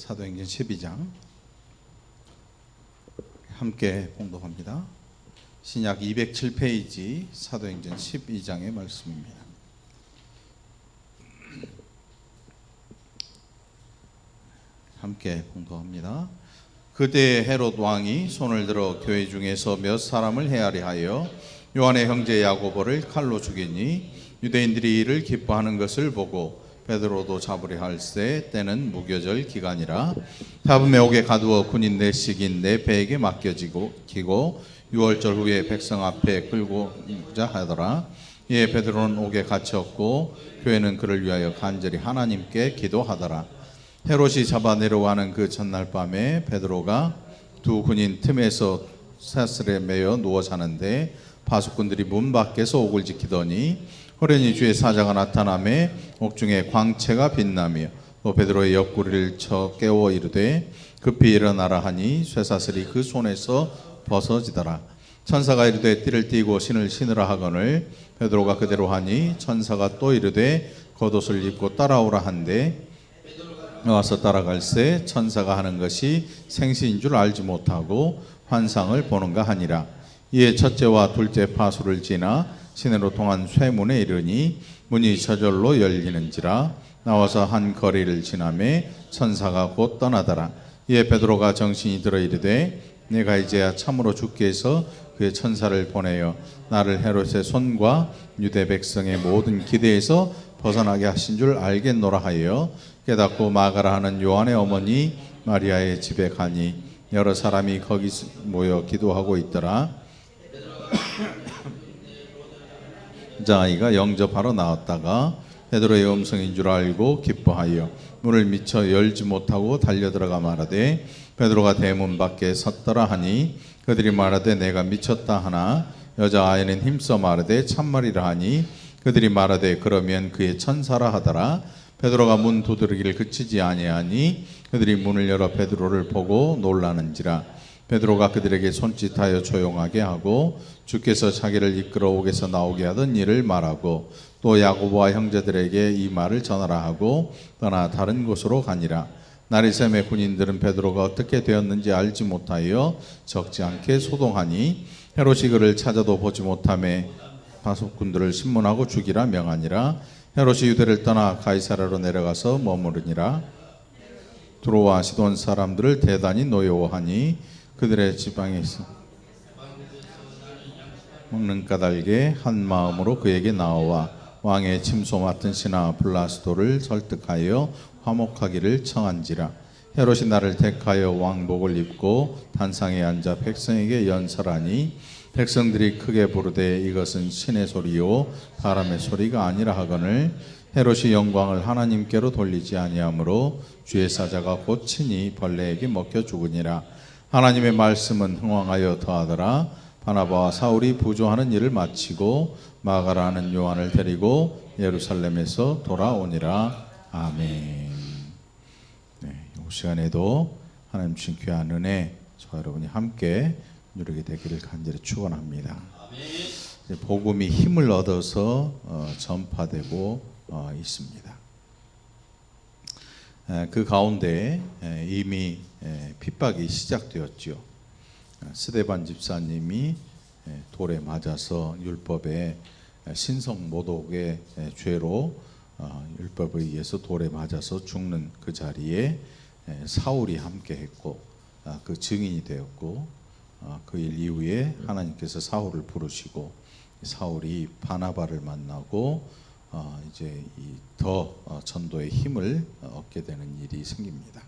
사도행전 12장 함께 봉독합니다. 신약 207페이지 사도행전 12장의 말씀입니다. 함께 봉독합니다. 그때 헤롯 왕이 손을 들어 교회 중에서 몇 사람을 헤아려 하여 요한의 형제 야고보를 칼로 죽이니 유대인들이 이를 기뻐하는 것을 보고 베드로도 잡으려 할세 때는 무교절 기간이라 잡음에 옥에 가두어 군인 내식인 네 배에게 맡겨지고 기고 6월절 후에 백성 앞에 끌고자 하더라. 이에 베드로는 옥에 갇혔고 교회는 그를 위하여 간절히 하나님께 기도하더라. 헤롯이 잡아 내려가는 그 전날 밤에 베드로가 두 군인 틈에서 사슬에 매여 누워 자는데 파수꾼들이 문 밖에서 옥을 지키더니 호련히 주의 사자가 나타나매 옥중에 광채가 빛나며 또 베드로의 옆구리를 쳐 깨워 이르되 급히 일어나라 하니 쇠사슬이 그 손에서 벗어지더라. 천사가 이르되 띠를 띠고 신을 신으라 하거늘 베드로가 그대로 하니 천사가 또 이르되 겉옷을 입고 따라오라 한데 와서 따라갈새 천사가 하는 것이 생시인 줄 알지 못하고 환상을 보는가 하니라. 이에 첫째와 둘째 파수를 지나 시내로 통한 쇠문에 이르니 문이 저절로 열리는지라. 나와서 한 거리를 지나매 천사가 곧 떠나더라. 이에 베드로가 정신이 들어 이르되 내가 이제야 참으로 주께 해서 그의 천사를 보내어 나를 헤롯의 손과 유대 백성의 모든 기대에서 벗어나게 하신 줄 알겠노라 하여 깨닫고 마가라 하는 요한의 어머니 마리아의 집에 가니 여러 사람이 거기 모여 기도하고 있더라. 아이가 영접하러 나왔다가 베드로의 음성인 줄 알고 기뻐하여 문을 미처 열지 못하고 달려들어가 말하되 베드로가 대문 밖에 섰더라 하니 그들이 말하되 내가 미쳤다 하나 여자아이는 힘써 말하되 참말이라 하니 그들이 말하되 그러면 그의 천사라 하더라. 베드로가 문 두드리기를 그치지 아니하니 그들이 문을 열어 베드로를 보고 놀라는지라. 베드로가 그들에게 손짓하여 조용하게 하고 주께서 자기를 이끌어 옥에서 나오게 하던 일을 말하고 또 야고보와 형제들에게 이 말을 전하라 하고 떠나 다른 곳으로 가니라. 나리샘의 군인들은 베드로가 어떻게 되었는지 알지 못하여 적지 않게 소동하니 헤롯이 그를 찾아도 보지 못하매 파수꾼들을 신문하고 죽이라 명하니라. 헤롯이 유대를 떠나 가이사랴로 내려가서 머무르니라. 두로와 시돈 사람들을 대단히 노여워하니 그들의 지방에서 먹는 까닭에 한 마음으로 그에게 나와 왕의 침소 맡은 신하 블라스도를 설득하여 화목하기를 청한지라. 헤롯이 나를 택하여 왕복을 입고 단상에 앉아 백성에게 연설하니 백성들이 크게 부르되 이것은 신의 소리요 바람의 소리가 아니라 하거늘 헤롯이 영광을 하나님께로 돌리지 아니하므로 주의 사자가 곧 친히 벌레에게 먹혀 죽으니라. 하나님의 말씀은 흥왕하여 더하더라. 바나바와 사울이 부조하는 일을 마치고 마가라 하는 요한을 데리고 예루살렘에서 돌아오니라. 아멘. 네, 이 시간에도 하나님 주신 귀한 은혜 저와 여러분이 함께 누리게 되기를 간절히 축원합니다. 복음이 힘을 얻어서 전파되고 있습니다. 그 가운데 이미 핍박이 시작되었죠. 스데반 집사님이 돌에 맞아서 율법의 신성 모독의 죄로 율법에 의해서 돌에 맞아서 죽는 그 자리에 사울이 함께했고 그 증인이 되었고 그 일 이후에 하나님께서 사울을 부르시고 사울이 바나바를 만나고 이제 더 전도의 힘을 얻게 되는 일이 생깁니다.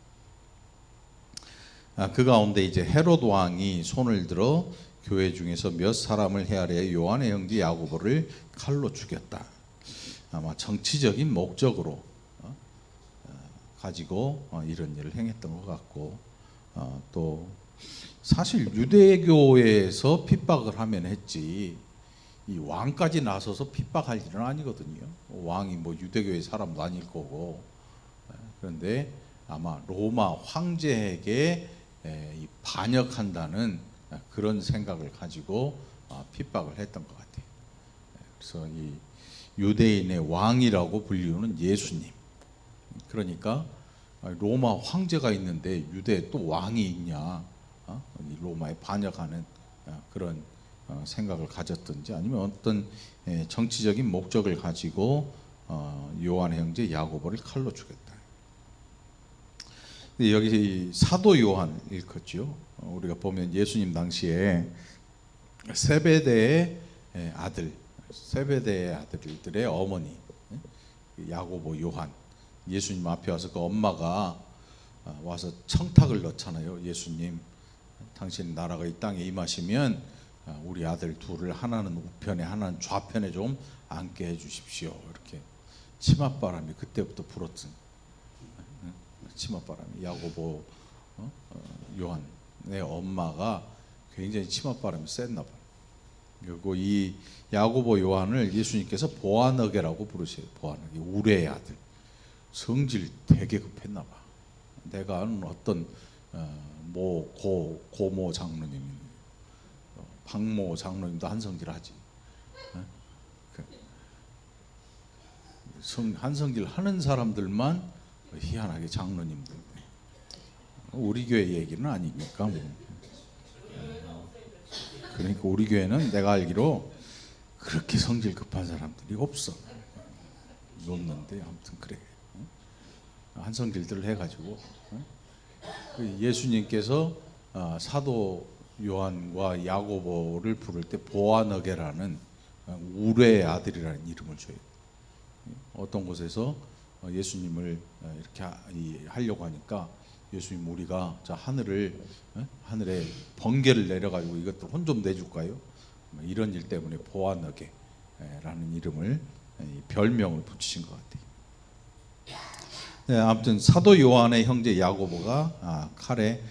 그 가운데 이제 헤롯 왕이 손을 들어 교회 중에서 몇 사람을 헤아려 요한의 형제 야고보를 칼로 죽였다. 아마 정치적인 목적으로 가지고 이런 일을 행했던 것 같고 또 사실 유대교에서 핍박을 하면 했지 이 왕까지 나서서 핍박할 일은 아니거든요. 왕이 뭐 유대교의 사람도 아닐 거고. 그런데 아마 로마 황제에게 반역한다는 그런 생각을 가지고 핍박을 했던 것 같아요. 그래서 이 유대인의 왕이라고 불리우는 예수님, 그러니까 로마 황제가 있는데 유대에 또 왕이 있냐? 이 로마에 반역하는 그런 생각을 가졌든지 아니면 어떤 정치적인 목적을 가지고 요한의 형제 야고보를 칼로 죽였다. 여기 사도 요한 일컫죠. 우리가 보면 예수님 당시에 세베대의 아들들의 어머니 야고보, 요한, 예수님 앞에 와서 그 엄마가 와서 청탁을 넣잖아요. 예수님, 당신 나라가 이 땅에 임하시면 우리 아들 둘을 하나는 우편에 하나는 좌편에 좀 앉게 해주십시오. 이렇게 치맛바람이 그때부터 불었던 치맛바람이 야고보, 요한의 엄마가 굉장히 치맛바람이 셌나 봐요. 그리고 이 야고보, 요한을 예수님께서 보아너게라고 부르세요. 보아너게, 우레의 아들. 성질 되게 급했나 봐. 내가 아는 어떤 고모 장로님, 박모 장로님도 한성질 하지. 한성질 하는 사람들만 희한하게 장로님들. 우리 교회 얘기는 아니니까. 그러니까 우리 교회는 내가 알기로 그렇게 성질 급한 사람들이 없는데 아무튼 그래. 한성질들을 해가지고 예수님께서 사도 요한과 야고보를 부를 때 보아너게라는 우레의 아들이라는 이름을 줘요. 어떤 곳에서 예수님을 이렇게 하려고 하니까 예수님, 우리가 자 하늘에 번개를 내려가지고 이것들 혼 좀 내줄까요? 이런 일 때문에 보아너게라는 이름을 별명을 붙이신 것 같아요. 네, 아무튼 사도 요한의 형제 야고보가 칼에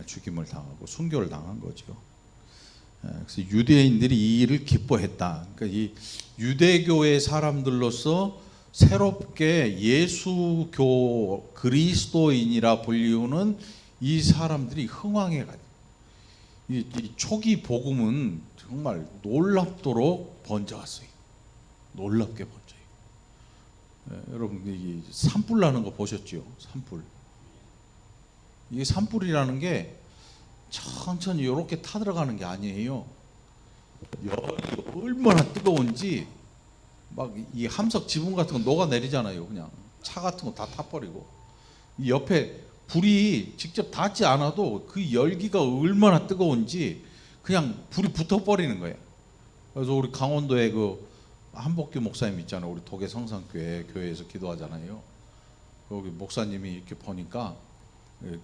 죽임을 당하고 순교를 당한 거죠. 그래서 유대인들이 이 일을 기뻐했다. 그러니까 이 유대교의 사람들로서 새롭게 예수교 그리스도인이라 불리우는 이 사람들이 흥왕해가지고 이 초기 복음은 정말 놀랍도록 번져갔어요. 놀랍게 번져요. 여러분, 이 산불 나는 거 보셨죠? 산불. 이게 산불이라는 게 천천히 이렇게 타들어가는 게 아니에요. 열이 얼마나 뜨거운지 막 이 함석 지붕 같은 거 녹아 내리잖아요. 그냥 차 같은 거 다 타버리고, 이 옆에 불이 직접 닿지 않아도 그 열기가 얼마나 뜨거운지 그냥 불이 붙어버리는 거예요. 그래서 우리 강원도에 그 한복규 목사님 있잖아요. 우리 도계 성산교회에서 기도하잖아요. 거기 목사님이 이렇게 보니까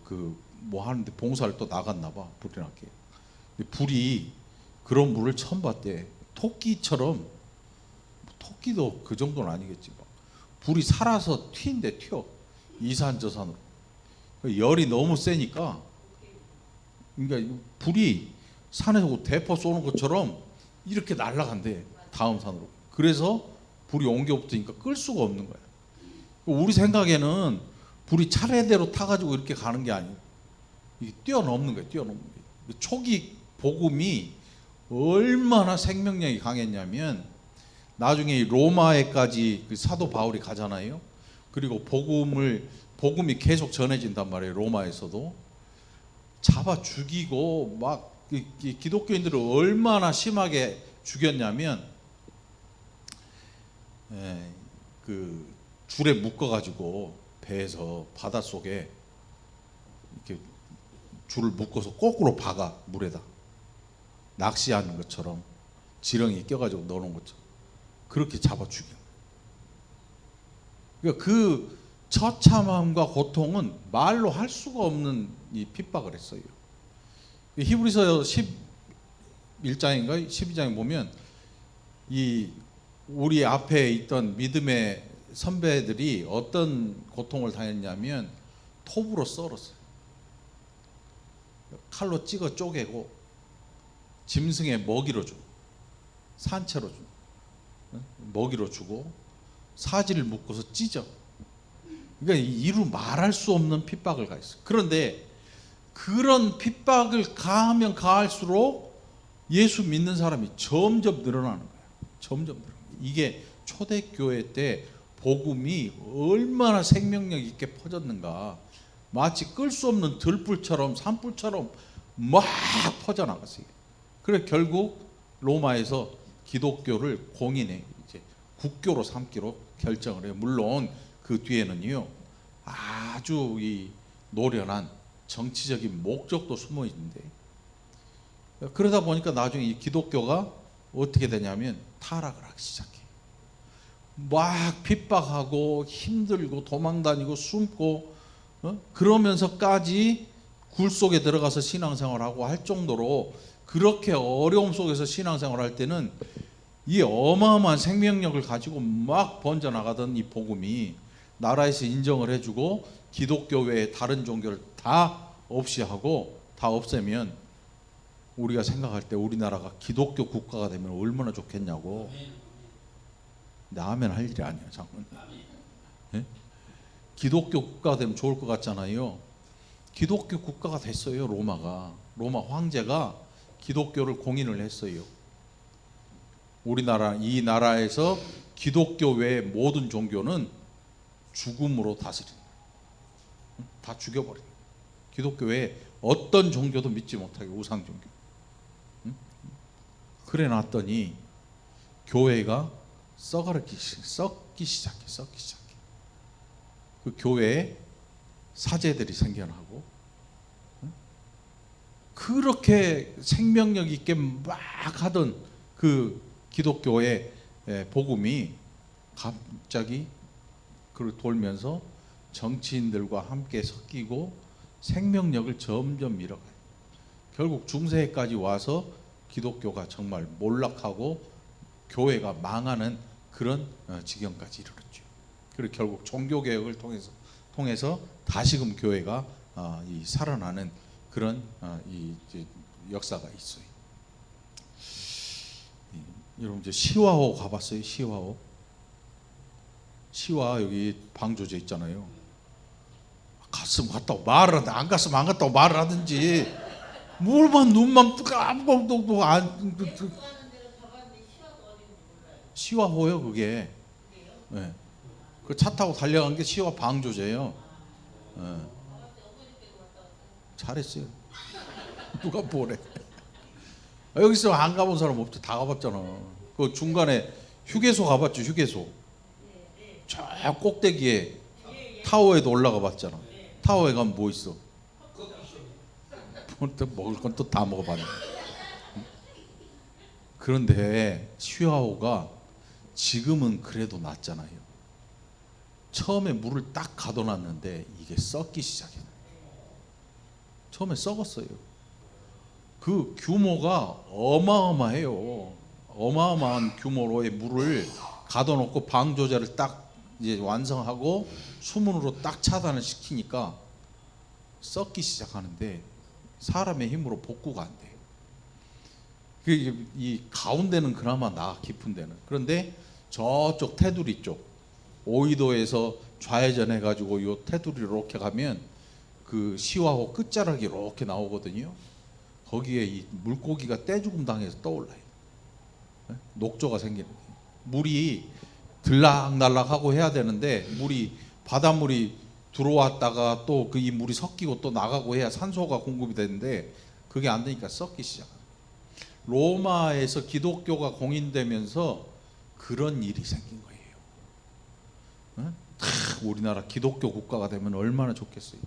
그 뭐 하는데 봉사를 또 나갔나 봐. 불이 나게. 불이 그런 물을 처음 봤대. 토끼처럼, 토끼도 그 정도는 아니겠지. 막 불이 살아서 튄대. 튀어. 이산 저산으로. 열이 너무 세니까, 그러니까 불이 산에서 대포 쏘는 것처럼 이렇게 날아간대. 다음 산으로. 그래서 불이 옮겨 붙으니까 끌 수가 없는 거야. 우리 생각에는 불이 차례대로 타가지고 이렇게 가는 게 아니에요. 이게 뛰어넘는 거예요. 뛰어넘는 거예요. 초기 복음이 얼마나 생명력이 강했냐면, 나중에 로마에까지 그 사도 바울이 가잖아요. 그리고 복음이 계속 전해진단 말이에요. 로마에서도 잡아 죽이고 막 기독교인들을 얼마나 심하게 죽였냐면, 그 줄에 묶어가지고 배에서 바닷속에 이렇게 줄을 묶어서 거꾸로 박아. 물에다 낚시하는 것처럼 지렁이 껴가지고 넣어놓은 것처럼 그렇게 잡아 죽여. 그러니까 그 처참함과 고통은 말로 할 수가 없는 이 핍박을 했어요. 히브리서 11장인가 12장에 보면 이 우리 앞에 있던 믿음의 선배들이 어떤 고통을 당했냐면 톱으로 썰었어요. 칼로 찍어 쪼개고 짐승의 먹이로 주고 산채로 주고 먹이로 주고 사지를 묶어서 찢어. 그러니까 이루 말할 수 없는 핍박을 가했어요. 그런데 그런 핍박을 가하면 가할수록 예수 믿는 사람이 점점 늘어나는 거예요. 점점 늘어나는 거예요. 이게 초대교회 때 복음이 얼마나 생명력 있게 퍼졌는가. 마치 끌 수 없는 들불처럼 산불처럼 막 퍼져나갔어요. 그래 결국 로마에서 기독교를 공인해 이제 국교로 삼기로 결정을 해요. 물론 그 뒤에는요 아주 이 노련한 정치적인 목적도 숨어 있는데, 그러다 보니까 나중에 이 기독교가 어떻게 되냐면 타락을 하기 시작해. 막 핍박하고 힘들고 도망다니고 숨고 그러면서까지 굴 속에 들어가서 신앙생활하고 할 정도로, 그렇게 어려움 속에서 신앙생활 할 때는 이 어마어마한 생명력을 가지고 막 번져나가던 이 복음이 나라에서 인정을 해주고 기독교 외에 다른 종교를 다 없이 하고 다 없애면 우리가 생각할 때 우리나라가 기독교 국가가 되면 얼마나 좋겠냐고. 근데 아멘 할 일이 아니에요, 장모님. 예? 기독교 국가가 되면 좋을 것 같잖아요. 기독교 국가가 됐어요. 로마 황제가 기독교를 공인을 했어요. 우리나라 이 나라에서 기독교 외의 모든 종교는 죽음으로 다스린다. 다 죽여버린다. 기독교 외에 어떤 종교도 믿지 못하게, 우상 종교. 그래 놨더니 교회가 썩기 시작해. 그 교회에 사제들이 생겨나고, 그렇게 생명력 있게 막 하던 그 기독교의 복음이 갑자기 그 돌면서 정치인들과 함께 섞이고 생명력을 점점 잃어가요. 결국 중세까지 와서 기독교가 정말 몰락하고 교회가 망하는 그런 지경까지 이르렀죠. 그리고 결국 종교개혁을 통해서 다시금 교회가 이 살아나는 그런 이 역사가 있어요. 여러분 이제 시화호 가봤어요? 시화 여기 방조제 있잖아요. 갔으면 갔다고 말을 하든지 안 갔으면 안 갔다고 말을 하든지, 뭘만 눈만 뜨고 아무것도 안. 시화호요 그게. 네. 그 차 타고 달려간 게 시화 방조제예요. 네. 잘했어요. 누가 보래. 여기서 안 가본 사람 없지. 다 가봤잖아. 그 중간에 휴게소 가봤죠. 휴게소. 저 꼭대기에 타워에도 올라가 봤잖아. 타워에 가면 뭐 있어? 먹을 건 또 다 먹어봤네. 그런데 시화호가 지금은 그래도 낫잖아요. 처음에 물을 딱 가둬놨는데 이게 썩기 시작해요. 처음에 썩었어요. 그 규모가 어마어마해요. 어마어마한 규모로의 물을 가둬놓고 방조제를 딱 이제 완성하고 수문으로 딱 차단을 시키니까 썩기 시작하는데 사람의 힘으로 복구가 안 돼. 이 가운데는 그나마 깊은 데는. 그런데 저쪽 테두리 쪽 오이도에서 좌회전 해가지고 요 테두리 이렇게 가면 그 시화호 끝자락이 이렇게 나오거든요. 거기에 이 물고기가 떼죽음 당해서 떠올라요. 녹조가 생기는 거예요. 물이 들락날락하고 해야 되는데 바닷물이 들어왔다가 또 그 이 물이 섞이고 또 나가고 해야 산소가 공급이 되는데 그게 안 되니까 썩기 시작합니다. 로마에서 기독교가 공인되면서 그런 일이 생긴 거예요. 우리나라 기독교 국가가 되면 얼마나 좋겠어요.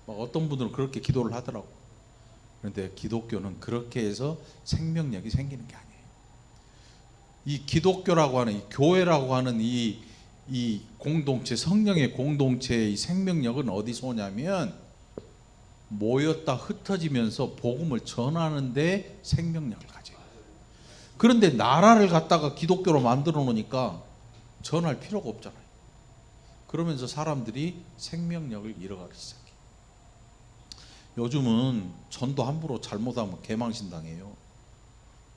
막 어떤 분들은 그렇게 기도를 하더라고. 그런데 기독교는 그렇게 해서 생명력이 생기는 게 아니에요. 이 기독교라고 하는 이 교회라고 하는 이 공동체, 성령의 공동체의 이 생명력은 어디서 오냐면 모였다 흩어지면서 복음을 전하는데 생명력을 가져요. 그런데 나라를 갖다가 기독교로 만들어 놓으니까 전할 필요가 없잖아요. 그러면서 사람들이 생명력을 잃어가기 시작해요. 요즘은 전도 함부로 잘못하면 개망신당해요.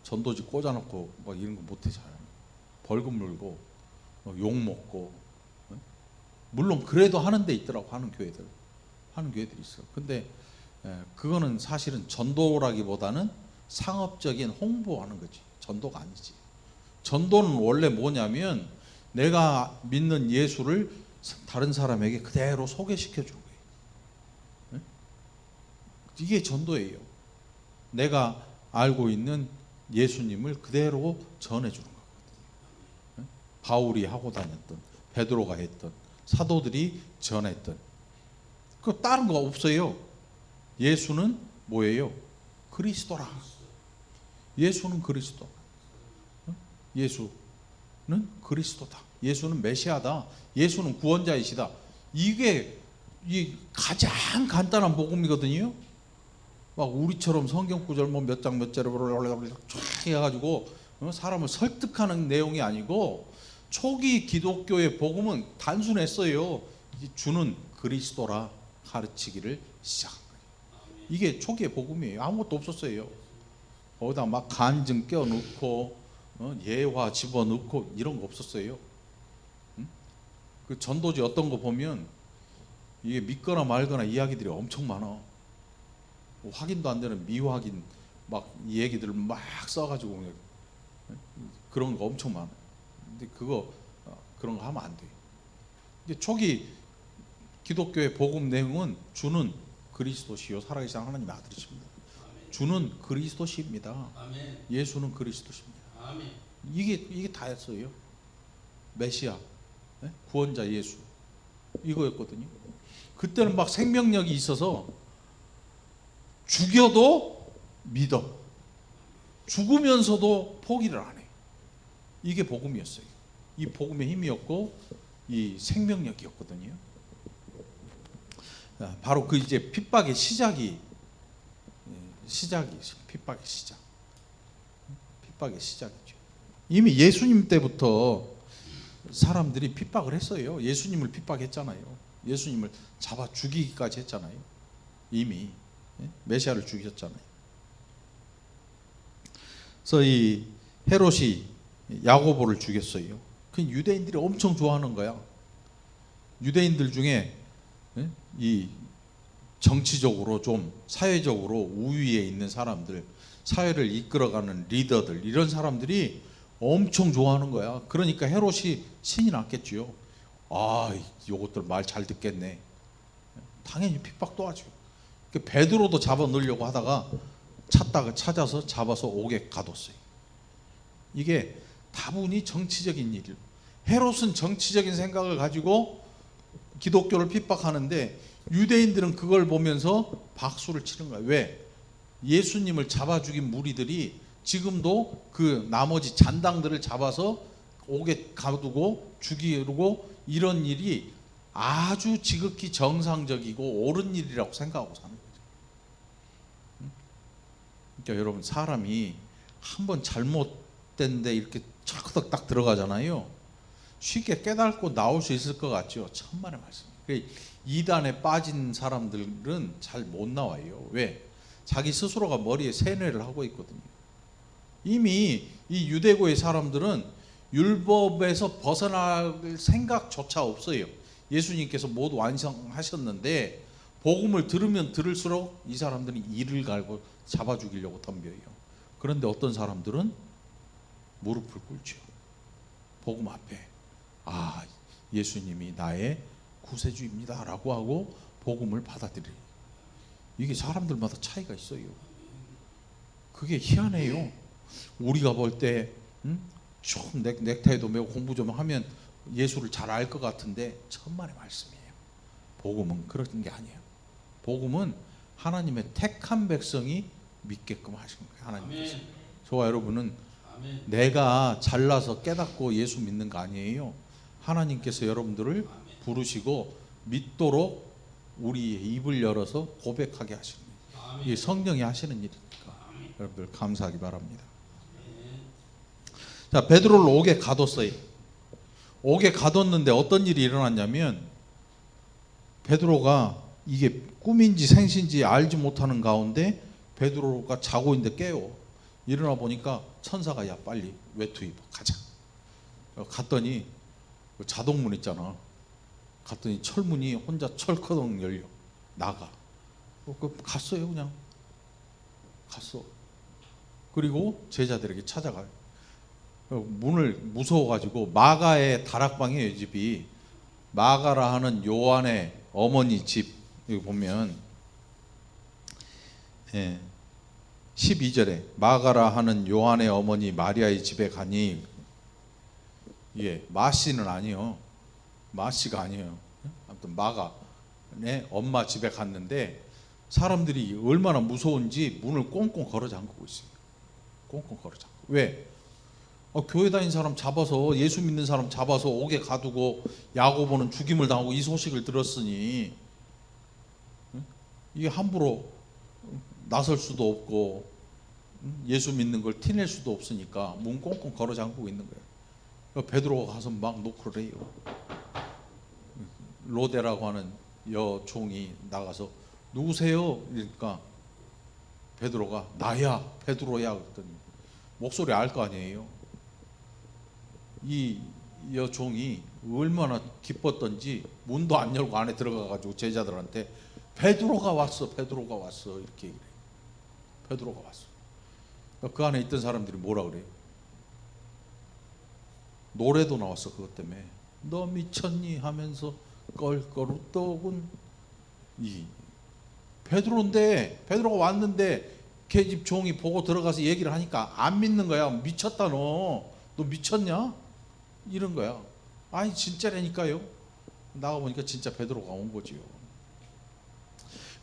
전도지 꽂아놓고 막 이런 거 못해 잘. 벌금 물고 욕 먹고. 물론 그래도 하는 데 있더라고. 하는 교회들이 있어. 근데 그거는 사실은 전도라기보다는 상업적인 홍보하는 거지. 전도가 아니지. 전도는 원래 뭐냐면 내가 믿는 예수를 다른 사람에게 그대로 소개시켜 주는 거예요. 이게 전도예요. 내가 알고 있는 예수님을 그대로 전해주는 거거든요. 바울이 하고 다녔던, 베드로가 했던, 사도들이 전했던. 그 다른 거 없어요. 예수는 뭐예요? 그리스도라. 예수는 그리스도. 예수는 그리스도다. 예수는 메시아다. 예수는 구원자이시다. 이게 이 가장 간단한 복음이거든요. 막 우리처럼 성경 구절 뭐 몇 장 몇 절을 쫙 해가지고 사람을 설득하는 내용이 아니고, 초기 기독교의 복음은 단순했어요. 주는 그리스도라 가르치기를 시작한 거예요. 이게 초기의 복음이에요. 아무것도 없었어요. 거기다 막 간증 껴넣고 예화 집어넣고 이런 거 없었어요. 그 전도지 어떤 거 보면 이게 믿거나 말거나 이야기들이 엄청 많아. 확인도 안 되는 미확인 막 이 얘기들을 막 써가지고 그런 거 엄청 많아. 근데 그런 거 하면 안 돼. 이제 초기 기독교의 복음 내용은 주는 그리스도시요 살아계신 하나님의 아들이십니다. 주는 그리스도시입니다. 예수는 그리스도십니다. 이게 다였어요. 메시아, 구원자 예수, 이거였거든요. 그때는 막 생명력이 있어서 죽여도 믿어, 죽으면서도 포기를 안 해. 이게 복음이었어요. 이 복음의 힘이었고 이 생명력이었거든요. 바로 그 이제 핍박의 시작이 핍박의 시작이죠. 이미 예수님 때부터 사람들이 핍박을 했어요. 예수님을 핍박했잖아요. 예수님을 잡아 죽이기까지 했잖아요. 이미 메시아를 죽이셨잖아요. 그래서 이 헤롯이 야고보를 죽였어요. 그 유대인들이 엄청 좋아하는 거야. 유대인들 중에 이 정치적으로 좀 사회적으로 우위에 있는 사람들, 사회를 이끌어가는 리더들, 이런 사람들이 엄청 좋아하는 거야. 그러니까 헤롯이 신이 났겠지요. 아, 요것들 말 잘 듣겠네. 당연히 핍박도 하죠. 베드로도 잡아 넣으려고 하다가 찾아서 잡아서 옥에 가뒀어요. 이게 다분히 정치적인 일이에요. 헤롯은 정치적인 생각을 가지고 기독교를 핍박하는데 유대인들은 그걸 보면서 박수를 치는 거예요. 왜? 예수님을 잡아 죽인 무리들이 지금도 그 나머지 잔당들을 잡아서 옥에 가두고 죽이고 이런 일이 아주 지극히 정상적이고 옳은 일이라고 생각하고 사는 거죠. 그러니까 여러분, 사람이 한번 잘못된 데 이렇게 철커덕 딱 들어가잖아요. 쉽게 깨닫고 나올 수 있을 것 같죠. 천만의 말씀. 이단에 빠진 사람들은 잘 못 나와요. 왜? 자기 스스로가 머리에 세뇌를 하고 있거든요. 이미 이 유대교의 사람들은 율법에서 벗어날 생각조차 없어요. 예수님께서 모두 완성하셨는데 복음을 들으면 들을수록 이 사람들은 이를 갈고 잡아 죽이려고 덤벼요. 그런데 어떤 사람들은 무릎을 꿇죠. 복음 앞에 예수님이 나의 구세주입니다 라고 하고 복음을 받아들여요. 이게 사람들마다 차이가 있어요. 그게 희한해요. 우리가 볼 때 좀 넥타이도 매고 공부 좀 하면 예수를 잘 알 것 같은데 천만의 말씀이에요. 복음은 그런 게 아니에요. 복음은 하나님의 택한 백성이 믿게끔 하신 거예요. 하나님께서. 저와 여러분은 내가 잘나서 깨닫고 예수 믿는 거 아니에요. 하나님께서 여러분들을 부르시고 믿도록 우리의 입을 열어서 고백하게 하시는 거예요. 이게 성령이 하시는 일이니까 여러분들 감사하기 바랍니다. 자, 베드로를 옥에 가뒀어요. 옥에 가뒀는데 어떤 일이 일어났냐면 베드로가 이게 꿈인지 생신지 알지 못하는 가운데 베드로가 자고 있는데 깨요. 일어나 보니까 천사가 야 빨리 외투 입어 가자. 갔더니 자동문 있잖아. 갔더니 철문이 혼자 철커덕 열려 나가. 갔어요. 그냥 갔어. 그리고 제자들에게 찾아가요. 문을 무서워가지고 마가의 다락방이에요. 집이 마가라 하는 요한의 어머니 집. 여기 보면 예. 12절에 마가라 하는 요한의 어머니 마리아의 집에 가니, 예, 마씨는 아니요, 마씨가 아니에요. 아무튼 마가의 엄마 집에 갔는데 사람들이 얼마나 무서운지 문을 꽁꽁 걸어 잠그고 있어요. 꽁꽁 걸어 잠그고. 왜? 교회 다닌 사람 잡아서, 예수 믿는 사람 잡아서 옥에 가두고 야고보는 죽임을 당하고 이 소식을 들었으니 이게 함부로 나설 수도 없고 예수 믿는 걸 티낼 수도 없으니까 문 꽁꽁 걸어 잠그고 있는 거예요. 베드로가 가서 막 노크를 해요. 로데라고 하는 여종이 나가서 누구세요? 그러니까 베드로가 나야, 베드로야 그랬더니 목소리 알 거 아니에요. 이 여종이 얼마나 기뻤던지 문도 안 열고 안에 들어가가지고 제자들한테 베드로가 왔어, 베드로가 왔어 이렇게 얘기해요. 베드로가 왔어. 그 안에 있던 사람들이 뭐라 그래요? 노래도 나왔어. 그것 때문에 너 미쳤니 하면서 껄껄 웃더군. 이 베드로인데, 베드로가 왔는데 걔 집 종이 보고 들어가서 얘기를 하니까 안 믿는 거야. 미쳤다 너 미쳤냐? 이런 거야. 아니 진짜라니까요. 나가보니까 진짜 베드로가 온 거지요.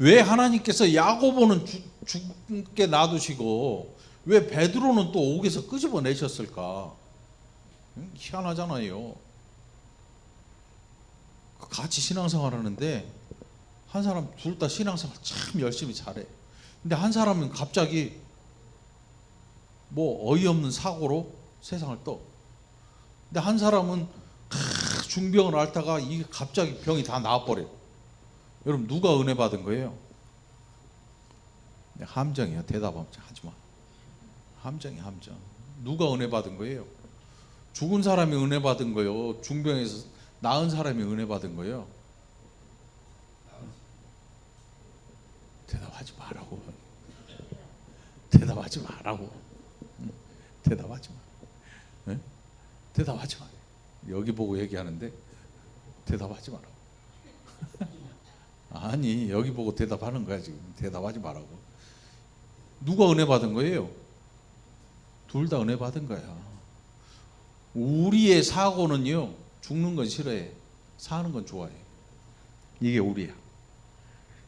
왜 하나님께서 야고보는 죽게 놔두시고 왜 베드로는 또 옥에서 끄집어내셨을까? 희한하잖아요. 같이 신앙생활 하는데 한 사람 둘 다 신앙생활 참 열심히 잘해. 근데 한 사람은 갑자기 뭐 어이없는 사고로 세상을 떠. 근데 한 사람은 중병을 앓다가 이게 갑자기 병이 다 나아버려. 여러분 누가 은혜 받은 거예요? 함정이야. 대답하지 마. 함정이야, 함정. 누가 은혜 받은 거예요? 죽은 사람이 은혜 받은 거예요? 중병에서 나은 사람이 은혜 받은 거예요? 대답하지 말라고. 대답하지 말라고. 대답하지 마. 네? 대답하지 마. 여기 보고 얘기하는데 대답하지 말라고. 아니 여기 보고 대답하는 거야 지금. 대답하지 말라고. 누가 은혜 받은 거예요? 둘 다 은혜 받은 거야. 우리의 사고는요, 죽는 건 싫어해. 사는 건 좋아해. 이게 우리야.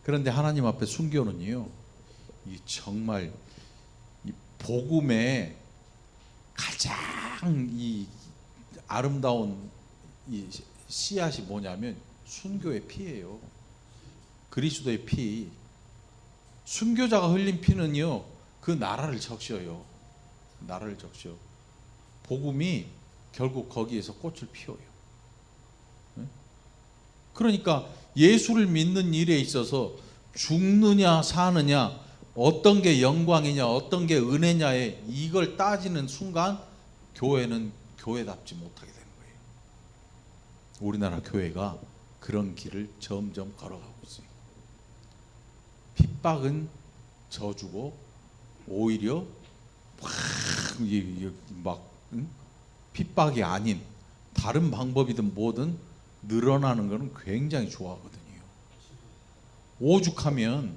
그런데 하나님 앞에 순교는요, 이 정말 이 복음의 가장 이 아름다운 이 씨앗이 뭐냐면 순교의 피예요. 그리스도의 피. 순교자가 흘린 피는요, 그 나라를 적셔요. 나라를 적셔. 복음이 결국 거기에서 꽃을 피워요. 그러니까 예수를 믿는 일에 있어서 죽느냐 사느냐, 어떤 게 영광이냐, 어떤 게 은혜냐에 이걸 따지는 순간 교회는 교회답지 못하게 되는 거예요. 우리나라 교회가 그런 길을 점점 걸어가고 있어요. 핍박은 저주고 오히려 막 핍박이 아닌 다른 방법이든 뭐든 늘어나는 것은 굉장히 좋아하거든요. 오죽하면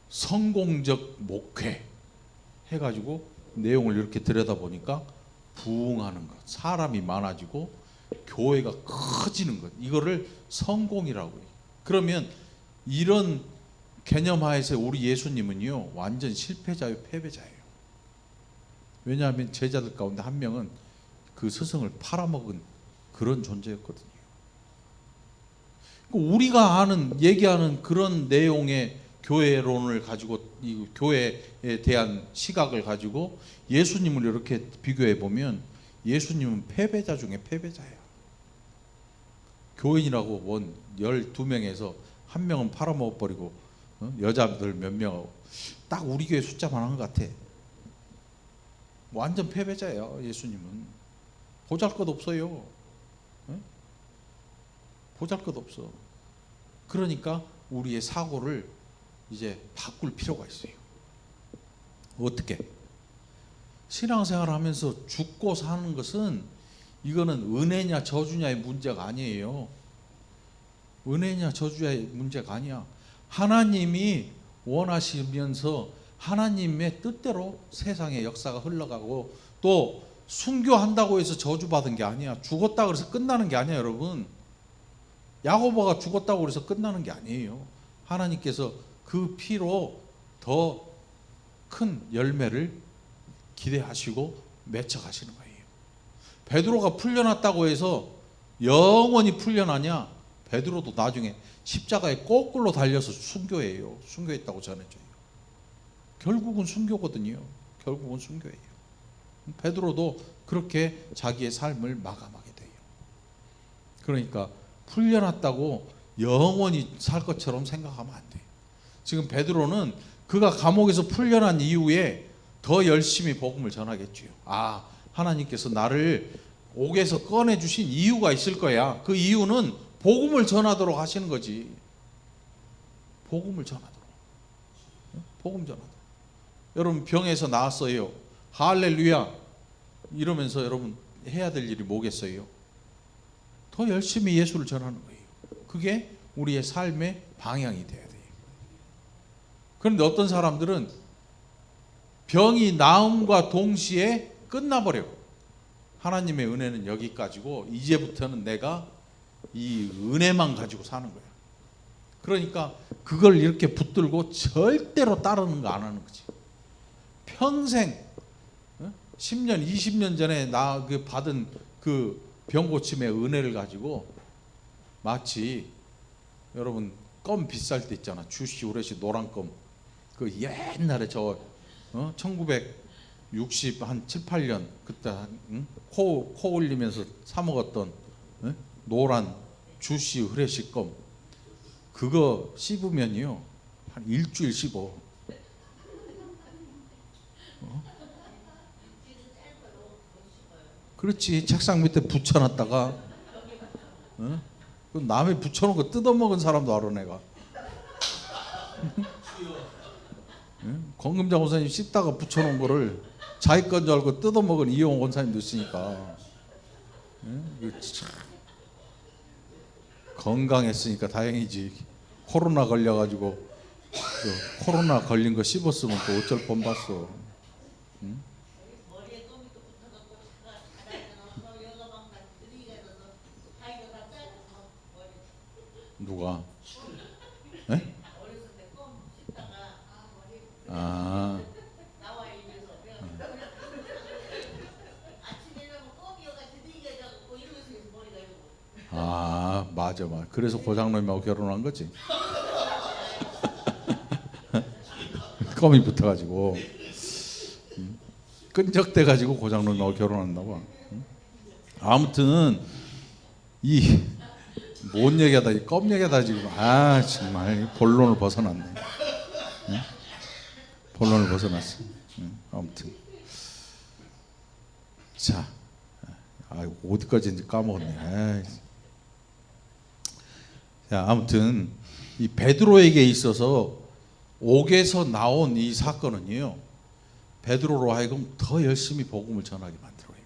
성공적 목회 해가지고 내용을 이렇게 들여다보니까 부흥하는 것, 사람이 많아지고 교회가 커지는 것, 이거를 성공이라고 해요. 그러면 이런 개념하에서 우리 예수님은요 완전 실패자요, 패배자예요. 왜냐하면 제자들 가운데 한 명은 그 스승을 팔아먹은 그런 존재였거든요. 우리가 얘기하는 그런 내용의 교회론을 가지고, 이 교회에 대한 시각을 가지고 예수님을 이렇게 비교해 보면 예수님은 패배자 중에 패배자예요. 교인이라고 원 12명에서 한 명은 팔아먹어버리고 여자들 몇 명하고 딱 우리 교회 숫자만 한 것 같아. 완전 패배자예요. 예수님은 보잘것없어요. 보잘것없어. 그러니까 우리의 사고를 이제 바꿀 필요가 있어요. 어떻게? 신앙생활 하면서 죽고 사는 것은 이거는 은혜냐 저주냐의 문제가 아니에요. 은혜냐 저주냐의 문제가 아니야. 하나님이 원하시면서 하나님의 뜻대로 세상의 역사가 흘러가고, 또 순교한다고 해서 저주받은 게 아니야. 죽었다 그래서 끝나는 게 아니야, 여러분. 야고보가 죽었다고 그래서 끝나는 게 아니에요. 하나님께서 그 피로 더 큰 열매를 기대하시고 맺혀가시는 거예요. 베드로가 풀려났다고 해서 영원히 풀려나냐? 베드로도 나중에 십자가에 거꾸로 달려서 순교해요. 순교했다고 전해져요. 결국은 순교거든요. 결국은 순교예요. 베드로도 그렇게 자기의 삶을 마감하게 돼요. 그러니까 풀려났다고 영원히 살 것처럼 생각하면 안 돼요. 지금 베드로는 그가 감옥에서 풀려난 이후에 더 열심히 복음을 전하겠지요. 아, 하나님께서 나를 옥에서 꺼내주신 이유가 있을 거야. 그 이유는 복음을 전하도록 하시는 거지. 복음을 전하도록. 복음 전하도록. 여러분 병에서 나았어요. 할렐루야 이러면서 여러분 해야 될 일이 뭐겠어요? 더 열심히 예수를 전하는 거예요. 그게 우리의 삶의 방향이 돼야 돼요. 그런데 어떤 사람들은 병이 나음과 동시에 끝나버려. 하나님의 은혜는 여기까지고 이제부터는 내가 이 은혜만 가지고 사는 거야. 그러니까 그걸 이렇게 붙들고 절대로 따르는 거 안 하는 거지. 평생 10년 20년 전에 나 받은 그 병고침의 은혜를 가지고 마치 여러분 껌 비쌀 때 있잖아. 주시 우레시 노란 껌. 그 옛날에 저 1960 한 7, 8년 그때 코 올리면서 사 먹었던 노란 주시 후레시 껌. 그거 씹으면요 한 일주일 씹어. 그렇지. 책상 밑에 붙여놨다가 그 남의 붙여놓은 거 뜯어먹은 사람도 알아 내가. 권금자 권사님 씹다가 붙여놓은 거를 자기 건 줄 알고 뜯어먹은 이용호 권사님도 있으니까. 건강했으니까 다행이지. 코로나 걸려가지고 코로나 걸린 거 씹었으면 또 어쩔 뻔 봤어. 누가? 네? 아. 아, 맞아. 그래서 고장놈하고 결혼한 거지. 껌이 붙어가지고 끈적대가지고 고장놈하고 결혼한다 봐. 아무튼 이 뭔 얘기하다 이 껌 얘기하다 지금 정말 본론을 벗어났네. 본론을 벗어났어. 아무튼 자, 어디까지인지 까먹었네. 자, 아무튼 이 베드로에게 있어서 옥에서 나온 이 사건은요, 베드로로 하여금 더 열심히 복음을 전하게 만들어요.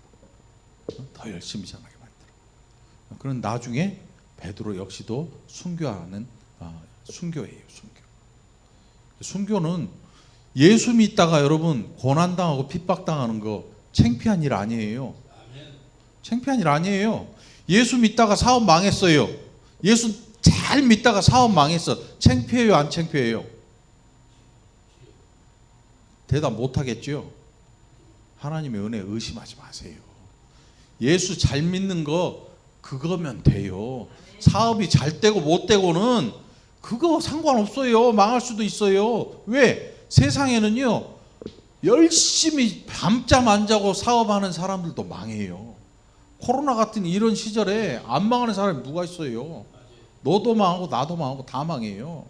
더 열심히 전하게 만들어. 그런 나중에 베드로 역시도 순교하는 순교예요. 순교는 예수 믿다가 여러분 고난당하고 핍박당하는 거 창피한 일 아니에요. 창피한 일 아니에요. 예수 믿다가 사업 망했어요. 예수 잘 믿다가 사업 망했어. 창피해요, 안 창피해요? 대답 못 하겠죠. 하나님의 은혜 의심하지 마세요. 예수 잘 믿는 거 그거면 돼요. 사업이 잘 되고 못 되고는 그거 상관없어요. 망할 수도 있어요. 왜? 세상에는요 열심히 밤잠 안 자고 사업하는 사람들도 망해요. 코로나 같은 이런 시절에 안 망하는 사람이 누가 있어요? 너도 망하고 나도 망하고 다 망해요.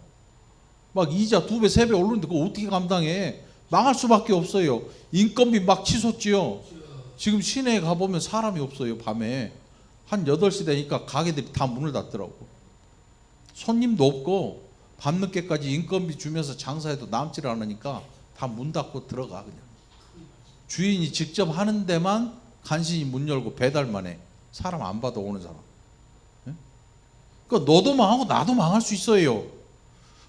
막 이자 2배 3배 오르는데 그거 어떻게 감당해? 망할 수밖에 없어요. 인건비 막 치솟지요. 지금 시내에 가보면 사람이 없어요. 밤에 한 8시 되니까 가게들이 다 문을 닫더라고. 손님도 없고 밤늦게까지 인건비 주면서 장사해도 남질 않으니까 다 문 닫고 들어가. 그냥 주인이 직접 하는 데만 간신히 문 열고 배달만 해. 사람 안 받아 오는 사람. 그러니까 너도 망하고 나도 망할 수 있어요.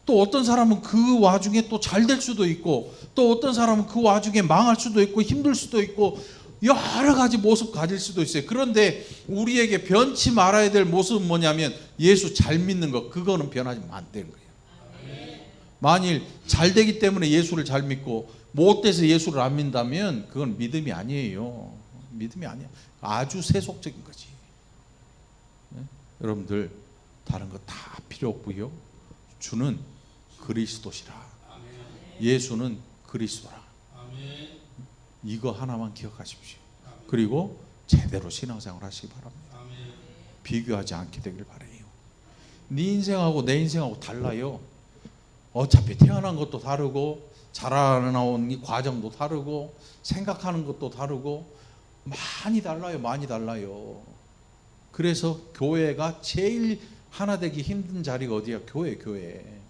또 어떤 사람은 그 와중에 또 잘 될 수도 있고, 또 어떤 사람은 그 와중에 망할 수도 있고 힘들 수도 있고 여러 가지 모습 가질 수도 있어요. 그런데 우리에게 변치 말아야 될 모습은 뭐냐면 예수 잘 믿는 것, 그거는 변하면 안 되는 거예요. 만일 잘 되기 때문에 예수를 잘 믿고 못 돼서 예수를 안 믿는다면 그건 믿음이 아니에요. 믿음이 아니야. 아주 세속적인 거지. 네? 여러분들 다른 거 다 필요 없고요. 주는 그리스도시라. 예수는 그리스도라. 이거 하나만 기억하십시오. 그리고 제대로 신앙생활 하시기 바랍니다. 비교하지 않게 되길 바라요. 네 인생하고 내 인생하고 달라요. 어차피 태어난 것도 다르고 자라나온 이 과정도 다르고 생각하는 것도 다르고 많이 달라요. 많이 달라요. 그래서 교회가 제일 하나 되기 힘든 자리가 어디야? 교회.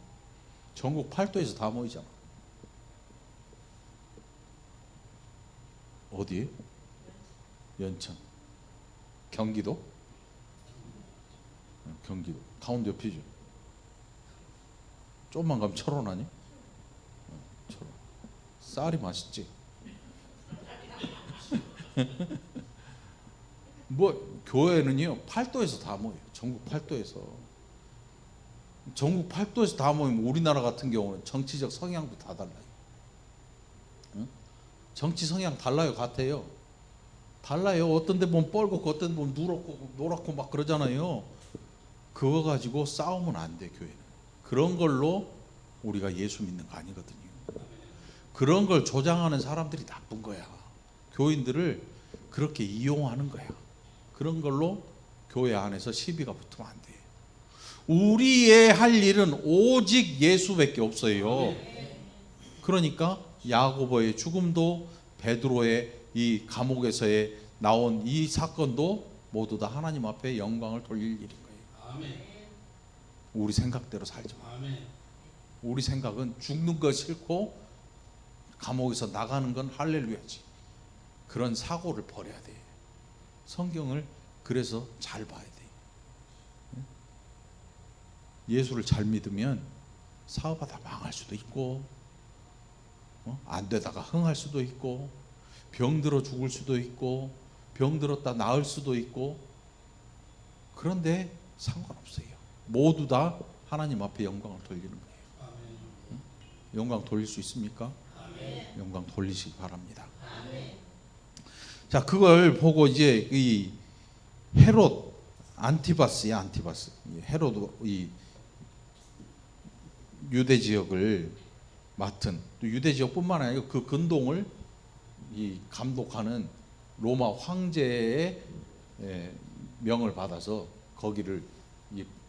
전국 팔도에서 다 모이잖아. 어디? 연천. 경기도? 경기도. 가운데 옆이죠. 조금만 가면 철원 아니? 철원. 쌀이 맛있지. 뭐 교회는요 팔도에서 다 모여요. 전국 팔도에서 다 모이면 우리나라 같은 경우는 정치적 성향도 다 달라요. 응? 정치 성향 달라요. 같아요. 달라요. 어떤 데 보면 뻘겋고 어떤 데 보면 노랗고 막 그러잖아요. 그거 가지고 싸우면 안 돼. 교회는 그런 걸로 우리가 예수 믿는 거 아니거든요. 그런 걸 조장하는 사람들이 나쁜 거야. 교인들을 그렇게 이용하는 거야. 그런 걸로 교회 안에서 시비가 붙으면 안 돼. 우리의 할 일은 오직 예수밖에 없어요. 그러니까 야고보의 죽음도 베드로의 이 감옥에서의 나온 이 사건도 모두 다 하나님 앞에 영광을 돌릴 일인 거예요. 우리 생각대로 살지 마. 우리 생각은 죽는 거 싫고 감옥에서 나가는 건 할렐루야지. 그런 사고를 버려야 돼. 성경을 그래서 잘 봐야 돼. 예수를 잘 믿으면 사업하다 망할 수도 있고, 안 되다가 흥할 수도 있고, 병들어 죽을 수도 있고, 병들었다 나을 수도 있고, 그런데 상관없어요. 모두 다 하나님 앞에 영광을 돌리는 거예요. 영광 돌릴 수 있습니까? 영광 돌리시기 바랍니다. 자, 그걸 보고 이제 이 헤롯 안티바스야, 안티바스. 헤롯 이 유대 지역을 맡은, 또 유대 지역뿐만 아니라 그 근동을 이 감독하는 로마 황제의 명을 받아서 거기를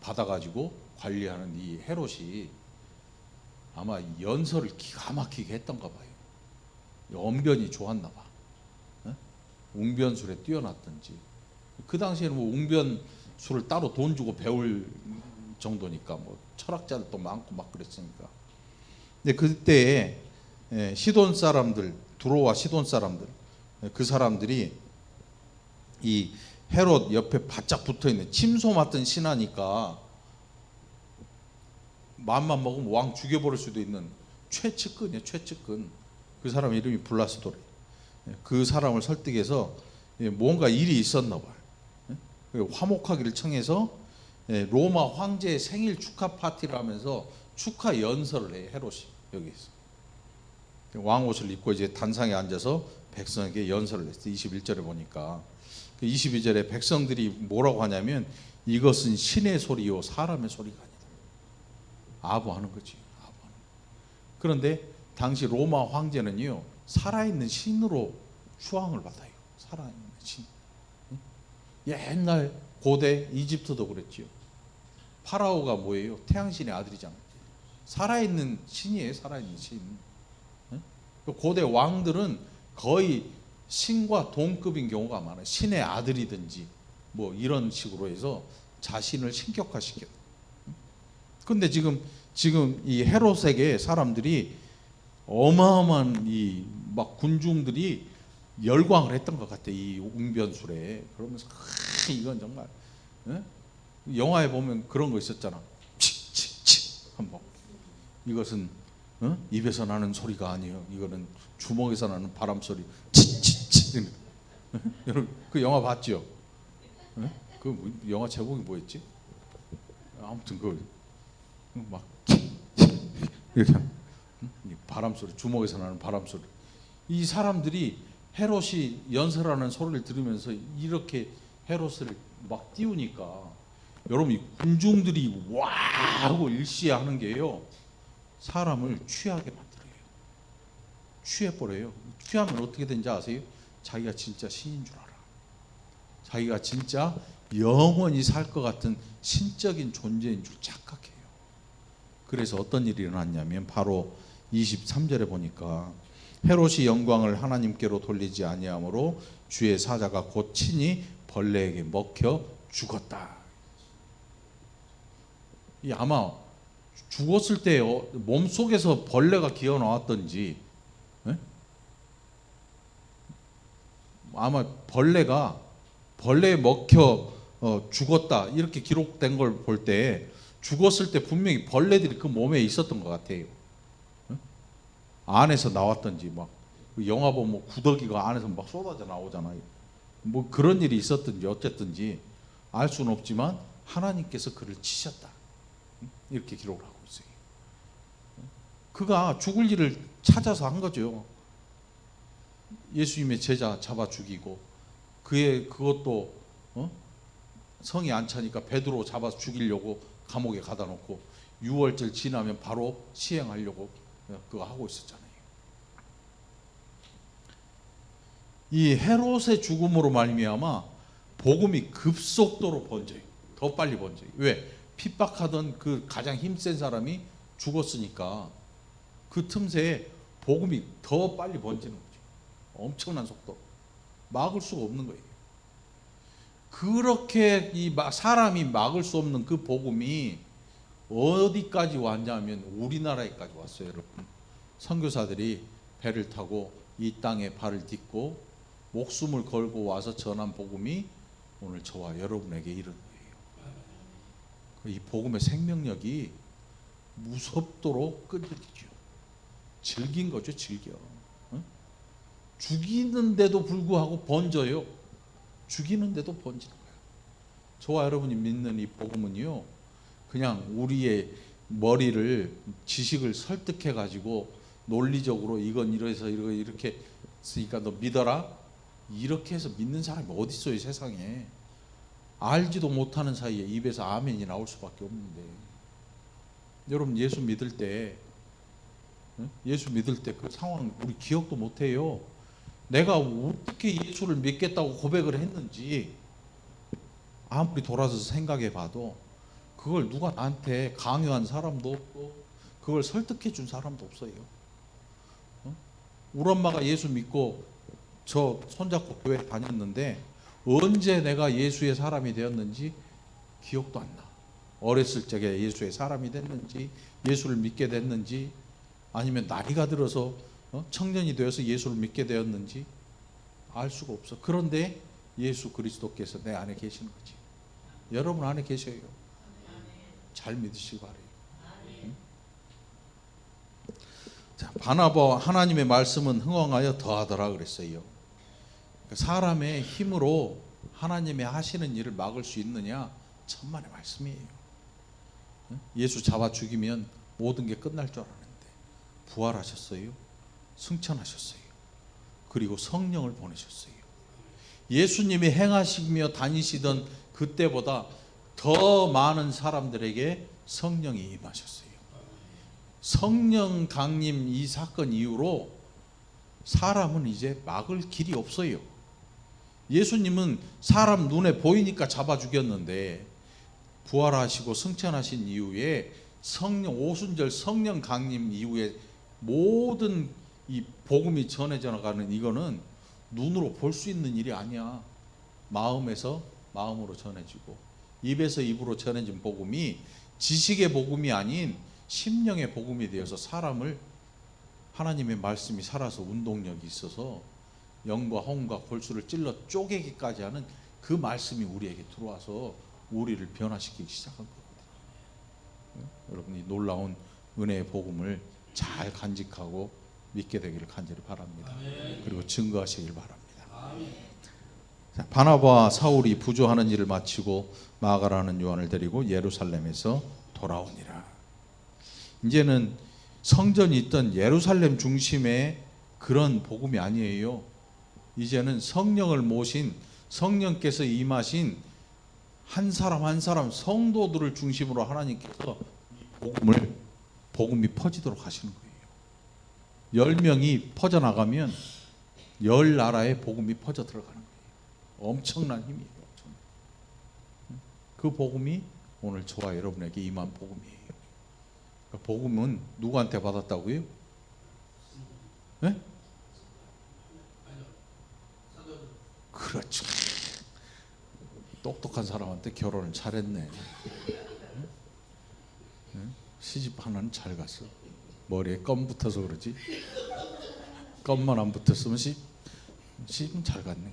받아가지고 관리하는 이 헤롯이 아마 연설을 기가 막히게 했던가 봐요. 언변이 좋았나 봐. 웅변술에 뛰어났던지. 그 당시에는 뭐 웅변술을 따로 돈 주고 배울 정도니까 뭐 철학자들도 많고 막 그랬으니까. 근데 그때 시돈 사람들, 두로와 시돈 사람들, 그 사람들이 이 헤롯 옆에 바짝 붙어 있는 침소 맡은 신하니까 맘만 먹으면 왕 죽여버릴 수도 있는 최측근이에요. 최측근. 그 사람 이름이 블라스도래. 그 사람을 설득해서 뭔가 일이 있었나 봐요. 화목하기를 청해서 로마 황제의 생일 축하 파티를 하면서 축하 연설을 해요. 헤롯이 여기서 왕옷을 입고 이제 단상에 앉아서 백성에게 연설을 했어요. 21절에 보니까 22절에 백성들이 뭐라고 하냐면 이것은 신의 소리요 사람의 소리가 아니다. 아부하는 거지. 아부하는. 그런데 당시 로마 황제는요 살아있는 신으로 추앙을 받아요. 살아있는 신. 옛날 고대 이집트도 그랬지요. 파라오가 뭐예요? 태양신의 아들이잖아요. 살아있는 신이에요. 살아있는 신. 고대 왕들은 거의 신과 동급인 경우가 많아요. 신의 아들이든지 뭐 이런 식으로 해서 자신을 신격화시켜요. 근데 지금 이 헤롯에게 사람들이 어마어마한 이 막 군중들이 열광을 했던 것 같아. 이 웅변술에. 그러면서 이건 정말 영화에 보면 그런 거 있었잖아. 치 한번 이것은 입에서 나는 소리가 아니에요. 이거는 주먹에서 나는 바람 소리. 치치치. 여러분 그 영화 봤죠? 그 영화 제목이 뭐였지? 아무튼 그막 이렇게 바람 소리, 주먹에서 나는 바람 소리. 이 사람들이 헤롯이 연설하는 소리를 들으면서 이렇게 헤롯을 막 띄우니까 여러분 이 군중들이 와 하고 일시하는 게요 사람을 취하게 만들어요. 취해버려요. 취하면 어떻게 되는지 아세요? 자기가 진짜 신인 줄 알아. 자기가 진짜 영원히 살 것 같은 신적인 존재인 줄 착각해요. 그래서 어떤 일이 일어났냐면 바로 23절에 보니까 헤롯이 영광을 하나님께로 돌리지 아니하므로 주의 사자가 곧 친히 벌레에게 먹혀 죽었다. 이 아마 죽었을 때 몸속에서 벌레가 기어 나왔던지 아마 벌레에 먹혀 죽었다 이렇게 기록된 걸 볼 때 죽었을 때 분명히 벌레들이 그 몸에 있었던 것 같아요. 안에서 나왔던지 막 영화 보면 뭐 구더기가 안에서 막 쏟아져 나오잖아요. 뭐 그런 일이 있었든지 어쨌든지 알 수는 없지만 하나님께서 그를 치셨다 이렇게 기록을 하고 있어요. 그가 죽을 일을 찾아서 한 거죠. 예수님의 제자 잡아 죽이고 그것도 성이 안 차니까 베드로 잡아 죽이려고 감옥에 가다 놓고 6월절 지나면 바로 시행하려고 그거 하고 있었잖아요. 이 헤롯의 죽음으로 말미암아 복음이 급속도로 번져요. 더 빨리 번져요. 왜? 핍박하던 그 가장 힘센 사람이 죽었으니까 그 틈새에 복음이 더 빨리 번지는 거죠. 엄청난 속도. 막을 수가 없는 거예요. 그렇게 사람이 막을 수 없는 그 복음이 어디까지 왔냐면 우리나라에까지 왔어요. 여러분 선교사들이 배를 타고 이 땅에 발을 딛고 목숨을 걸고 와서 전한 복음이 오늘 저와 여러분에게 이른 거예요. 이 복음의 생명력이 무섭도록 끈질기죠. 즐긴 거죠. 즐겨. 죽이는데도 불구하고 번져요. 죽이는데도 번지는 거예요. 저와 여러분이 믿는 이 복음은요 그냥 우리의 머리를 지식을 설득해 가지고 논리적으로 이건 이래서 이렇게 쓰니까 너 믿어라 이렇게 해서 믿는 사람이 어디 있어요 세상에. 알지도 못하는 사이에 입에서 아멘이 나올 수밖에 없는데 여러분 예수 믿을 때 그 상황 우리 기억도 못해요. 내가 어떻게 예수를 믿겠다고 고백을 했는지 아무리 돌아서서 생각해 봐도 그걸 누가 나한테 강요한 사람도 없고 그걸 설득해 준 사람도 없어요. 우리 엄마가 예수 믿고 저 손잡고 교회 다녔는데 언제 내가 예수의 사람이 되었는지 기억도 안 나. 어렸을 적에 예수의 사람이 됐는지 예수를 믿게 됐는지 아니면 나이가 들어서 청년이 되어서 예수를 믿게 되었는지 알 수가 없어. 그런데 예수 그리스도께서 내 안에 계시는 거지. 여러분 안에 계셔요. 잘 믿으시기 바래요. 자, 바나바 하나님의 말씀은 흥왕하여 더하더라 그랬어요. 사람의 힘으로 하나님의 하시는 일을 막을 수 있느냐? 천만의 말씀이에요. 예수 잡아 죽이면 모든 게 끝날 줄 알았는데 부활하셨어요. 승천하셨어요. 그리고 성령을 보내셨어요. 예수님이 행하시며 다니시던 그때보다 더 많은 사람들에게 성령이 임하셨어요. 성령 강림 이 사건 이후로 사람은 이제 막을 길이 없어요. 예수님은 사람 눈에 보이니까 잡아 죽였는데 부활하시고 승천하신 이후에 성령 오순절 성령 강림 이후에 모든 이 복음이 전해져 가는 이거는 눈으로 볼 수 있는 일이 아니야. 마음에서 마음으로 전해지고 입에서 입으로 전해진 복음이 지식의 복음이 아닌 심령의 복음이 되어서 사람을 하나님의 말씀이 살아서 운동력이 있어서 영과 혼과 골수를 찔러 쪼개기까지 하는 그 말씀이 우리에게 들어와서 우리를 변화시키기 시작한 거거든요. 여러분이 놀라운 은혜의 복음을 잘 간직하고 믿게 되기를 간절히 바랍니다. 그리고 증거하시길 바랍니다. 자, 바나바와 사울이 부조하는 일을 마치고 마가라는 요한을 데리고 예루살렘에서 돌아오니라. 이제는 성전이 있던 예루살렘 중심의 그런 복음이 아니에요. 이제는 성령을 모신, 성령께서 임하신 한 사람 한 사람 성도들을 중심으로 하나님께서 복음이 퍼지도록 하시는 거예요. 10명이 퍼져나가면 10나라의 복음이 퍼져 들어가는 거예요. 엄청난 힘이에요. 그 복음이 오늘 저와 여러분에게 임한 복음이에요. 그러니까 복음은 누구한테 받았다고요? 네? 그렇죠. 똑똑한 사람한테 결혼을 잘했네. 시집 하나는 잘 갔어. 머리에 껌 붙어서 그러지. 껌만 안 붙었으면 시집은 잘 갔네.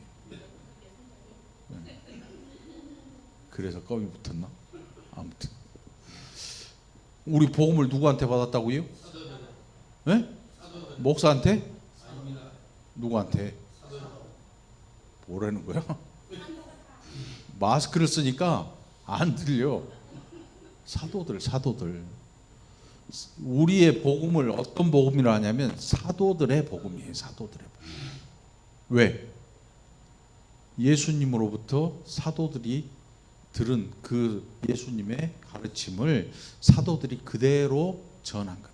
그래서 껌이 붙었나? 아무튼 우리 복음을 누구한테 받았다고요? 네? 목사한테? 누구한테? 뭐라는 거야? 마스크를 쓰니까 안 들려. 사도들. 우리의 복음을 어떤 복음이라 하냐면 사도들의 복음이에요. 사도들의 복음. 왜? 예수님으로부터 사도들이 들은 그 예수님의 가르침을 사도들이 그대로 전한 거예요.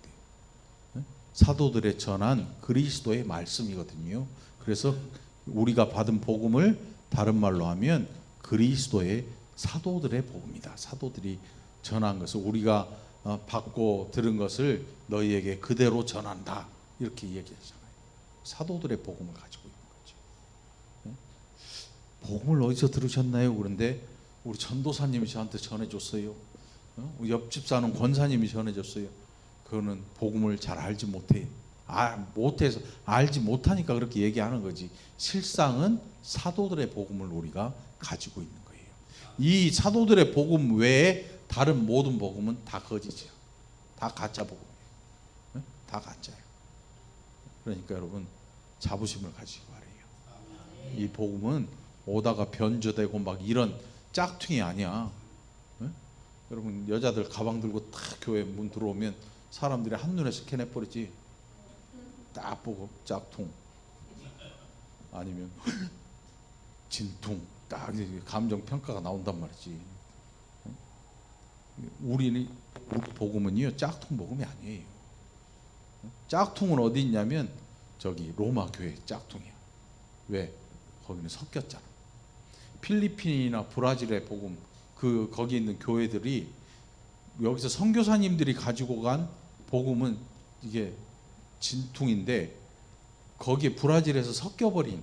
사도들의 전한 그리스도의 말씀이거든요. 그래서 우리가 받은 복음을 다른 말로 하면 그리스도의 사도들의 복음이다. 사도들이 전한 것을 우리가 받고 들은 것을 너희에게 그대로 전한다. 이렇게 얘기하잖아요. 사도들의 복음을 가지고 있는 거죠. 복음을 어디서 들으셨나요? 그런데 우리 전도사님이 저한테 전해줬어요. 우리 옆집 사는 권사님이 전해줬어요. 그거는 복음을 잘 알지 못해. 못해서 알지 못하니까 그렇게 얘기하는 거지. 실상은 사도들의 복음을 우리가 가지고 있는 거예요. 이 사도들의 복음 외에 다른 모든 복음은 다 거짓이에요. 다 가짜 복음이에요. 다 가짜예요. 그러니까 여러분 자부심을 가지기 바래요. 이 복음은 오다가 변조되고 막 이런 짝퉁이 아니야. 여러분 여자들 가방 들고 딱 교회 문 들어오면 사람들이 한눈에 스캔해 버리지. 딱 보고 짝퉁 아니면 진퉁 딱 감정 평가가 나온단 말이지. 우리 복음은요 짝퉁 복음이 아니에요. 짝퉁은 어디 있냐면 저기 로마 교회 짝퉁이야. 왜? 거기는 섞였잖아. 필리핀이나 브라질의 복음 거기 있는 교회들이 여기서 선교사님들이 가지고 간 복음은 이게 진퉁인데 거기에 브라질에서 섞여버린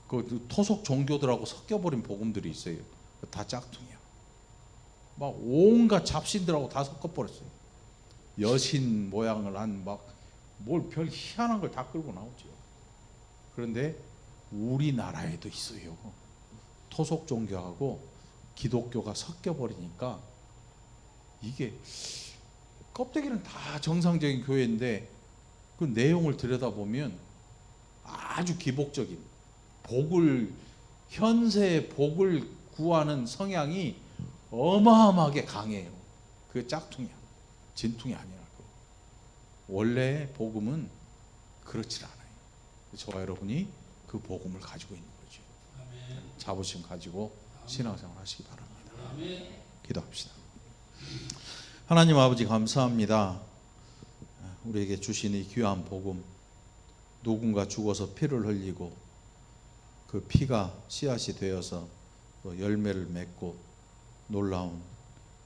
그 토속 종교들하고 섞여버린 복음들이 있어요. 다 짝퉁이야. 막 온갖 잡신들하고 다 섞어버렸어요. 여신 모양을 한 막 뭘 별 희한한 걸 다 끌고 나오죠. 그런데 우리나라에도 있어요. 토속 종교하고 기독교가 섞여버리니까 이게 껍데기는 다 정상적인 교회인데 그 내용을 들여다보면 아주 기복적인 현세의 복을 구하는 성향이 어마어마하게 강해요. 그게 짝퉁이야. 진퉁이 아니라고. 원래 복음은 그렇지 않아요. 저와 여러분이 그 복음을 가지고 있는 거죠. 자부심 가지고 신앙생활 하시기 바랍니다. 기도합시다. 하나님 아버지 감사합니다. 우리에게 주신 이 귀한 복음, 누군가 죽어서 피를 흘리고 그 피가 씨앗이 되어서 또 열매를 맺고 놀라운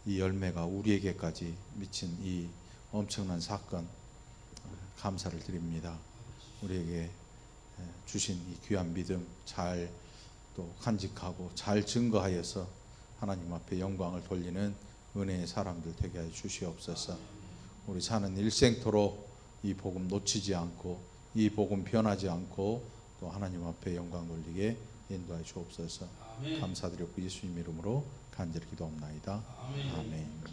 이 열매가 우리에게까지 미친 이 엄청난 사건 감사를 드립니다. 우리에게 주신 이 귀한 믿음 잘 또 간직하고 잘 증거하여서 하나님 앞에 영광을 돌리는 은혜의 사람들 되게 해 주시옵소서. 우리 사는 일생토록 이 복음 놓치지 않고 이 복음 변하지 않고 또 하나님 앞에 영광 돌리게 인도해 주옵소서. 감사드렸고 예수님 이름으로 간절히 기도합나이다. 아멘.